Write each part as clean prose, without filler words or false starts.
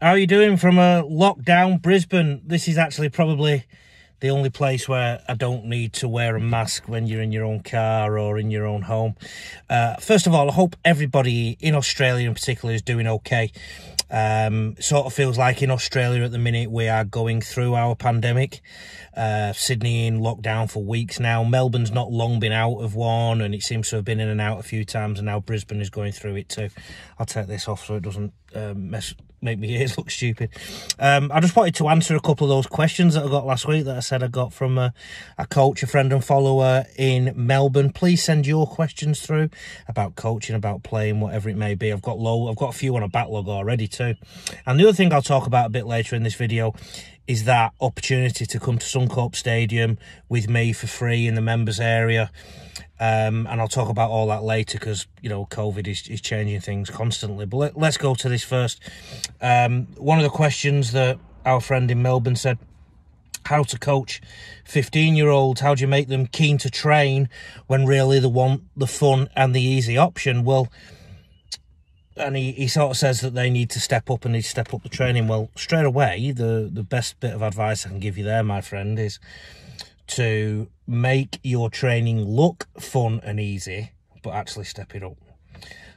How are you doing from a lockdown Brisbane? This is actually probably the only place where I don't need to wear a mask when you're in your own car or in your own home. First of all, I hope everybody in Australia in particular is doing okay. Sort of feels like in Australia at the minute we are going through our pandemic. Sydney in lockdown for weeks now. Melbourne's not long been out of one, and it seems to have been in and out a few times, and now Brisbane is going through it too. I'll take this off so it doesn't make my ears look stupid. I just wanted to answer a couple of those questions that I got last week that I said I got from a coach, a friend and follower in Melbourne. Please send your questions through about coaching, about playing, whatever it may be. I've got a few on a backlog already too. And the other thing I'll talk about a bit later in this video is that opportunity to come to Suncorp Stadium with me for free in the members area. And I'll talk about all that later because, you know, COVID is changing things constantly. But let's go to this first. One of the questions that our friend in Melbourne said, how to coach 15-year-olds, how do you make them keen to train when really they want the fun and the easy option? Well, and he sort of says that they need to step up and need to step up the training. Well, straight away, the best bit of advice I can give you there, my friend, is to make your training look fun and easy, but actually step it up.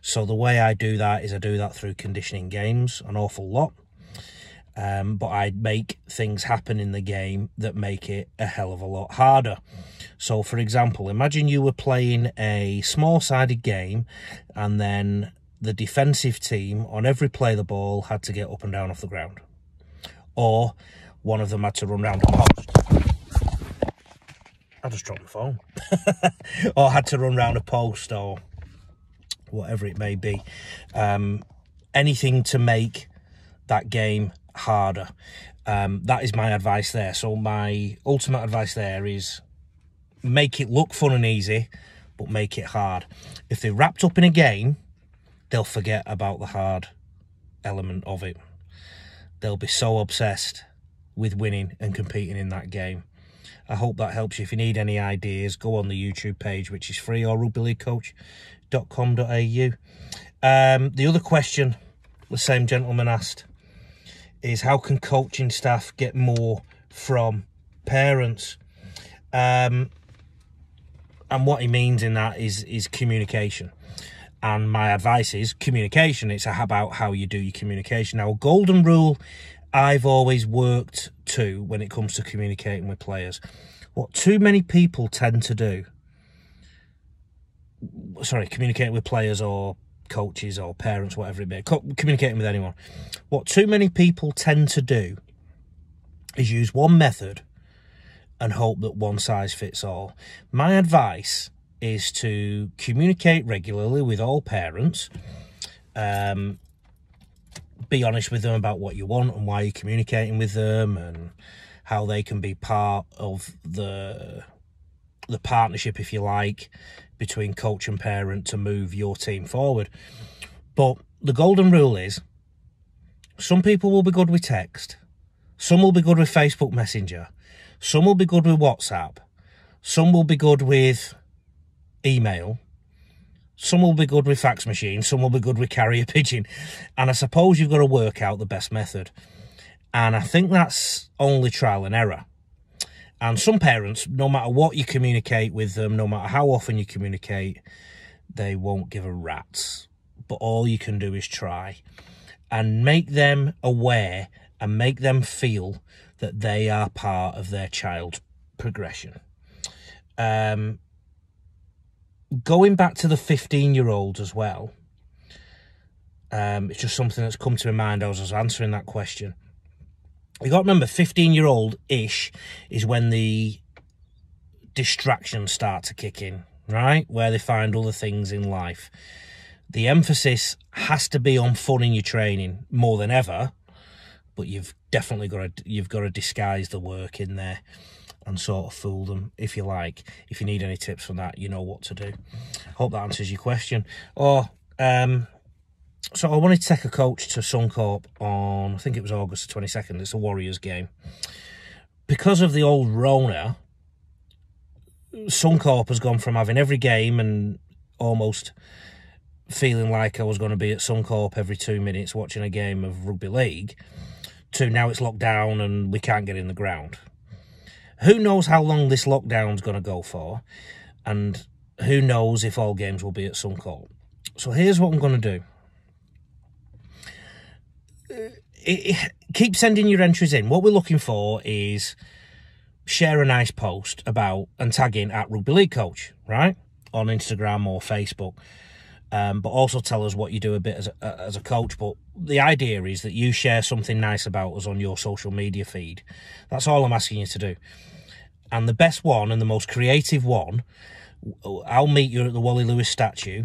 So the way I do that is I do that through conditioning games an awful lot. But I make things happen in the game that make it a hell of a lot harder. So, for example, imagine you were playing a small-sided game and then the defensive team on every play of the ball had to get up and down off the ground. Or one of them had to run round a post. I just dropped the phone. Or had to run round a post or whatever it may be. Anything to make that game harder. That is my advice there. So my ultimate advice there is make it look fun and easy, but make it hard. If they're wrapped up in a game, they'll forget about the hard element of it. They'll be so obsessed with winning and competing in that game. I hope that helps you. If you need any ideas, go on the YouTube page, which is free, or rugbyleaguecoach.com.au. The other question the same gentleman asked is, how can coaching staff get more from parents? And what he means in that is communication. And my advice is communication. It's about how you do your communication. Now, a golden rule I've always worked to when it comes to communicating with players. What too many people tend to do, communicating with players or coaches or parents, whatever it may be, communicating with anyone. What too many people tend to do is use one method and hope that one size fits all. My advice is to communicate regularly with all parents. Be honest with them about what you want and why you're communicating with them and how they can be part of the partnership, if you like, between coach and parent to move your team forward. But the golden rule is, some people will be good with text, some will be good with Facebook Messenger, some will be good with WhatsApp, some will be good with email, some will be good with fax machine, some will be good with carrier pigeon, and I suppose you've got to work out the best method. And I think that's only trial and error. And some parents, no matter what you communicate with them, no matter how often you communicate, they won't give a rat's. But all you can do is try and make them aware and make them feel that they are part of their child's progression. Going back to the 15-year-olds as well, it's just something that's come to my mind as I was answering that question. You got to remember, 15-year-old-ish is when the distractions start to kick in, right? Where they find other things in life. The emphasis has to be on fun in your training more than ever, but you've definitely got to disguise the work in there and sort of fool them, if you like. If you need any tips from that, you know what to do. Hope that answers your question. So I wanted to take a coach to Suncorp on, I think it was August the 22nd. It's a Warriors game. Because of the old Rona, Suncorp has gone from having every game and almost feeling like I was going to be at Suncorp every 2 minutes watching a game of rugby league, to now it's locked down and we can't get in the ground. Who knows how long this lockdown's going to go for, and who knows if all games will be at Suncorp. So here's what I'm going to do. Keep sending your entries in. What we're looking for is share a nice post about and tag in at Rugby League Coach, right? On Instagram or Facebook. But also tell us what you do a bit as a coach. But the idea is that you share something nice about us on your social media feed. That's all I'm asking you to do. And the best one and the most creative one, I'll meet you at the Wally Lewis statue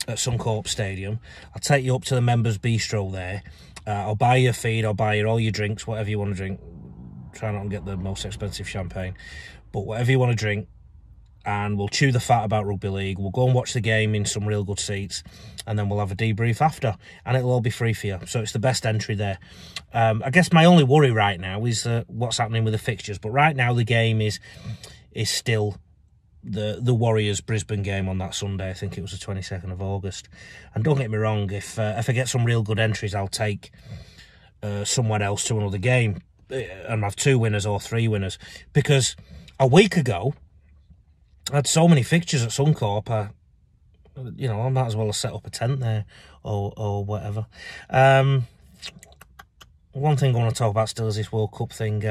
at Suncorp Stadium. I'll take you up to the members' bistro there. I'll buy you a feed, I'll buy you all your drinks, whatever you want to drink. Try not to get the most expensive champagne. But whatever you want to drink. And we'll chew the fat about rugby league. We'll go and watch the game in some real good seats, and then we'll have a debrief after, and it'll all be free for you. So it's the best entry there. I guess my only worry right now is what's happening with the fixtures. But right now the game is still the Warriors Brisbane game on that Sunday. I think it was the 22nd of August. And don't get me wrong, if I get some real good entries, I'll take someone else to another game and have 2 winners or 3 winners. Because a week ago, I had so many fixtures at Suncorp, I might as well have set up a tent there or whatever. One thing I want to talk about still is this World Cup thing.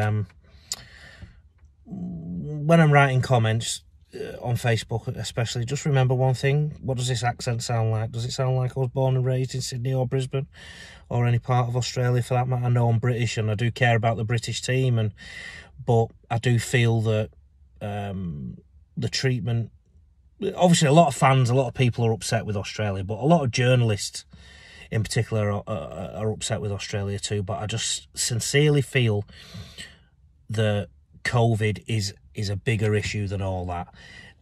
When I'm writing comments on Facebook especially, just remember one thing. What does this accent sound like? Does it sound like I was born and raised in Sydney or Brisbane or any part of Australia for that matter? I know I'm British and I do care about the British team, but I do feel that the treatment, obviously a lot of fans, a lot of people are upset with Australia, but a lot of journalists in particular are upset with Australia too. But I just sincerely feel that COVID is a bigger issue than all that.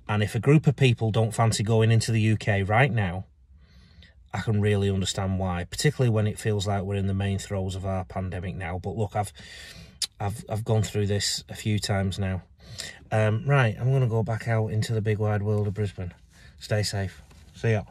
And if a group of people don't fancy going into the UK right now, I can really understand why, particularly when it feels like we're in the main throes of our pandemic now. But look, I've gone through this a few times now. Right, I'm going to go back out into the big wide world of Brisbane. Stay safe. See ya.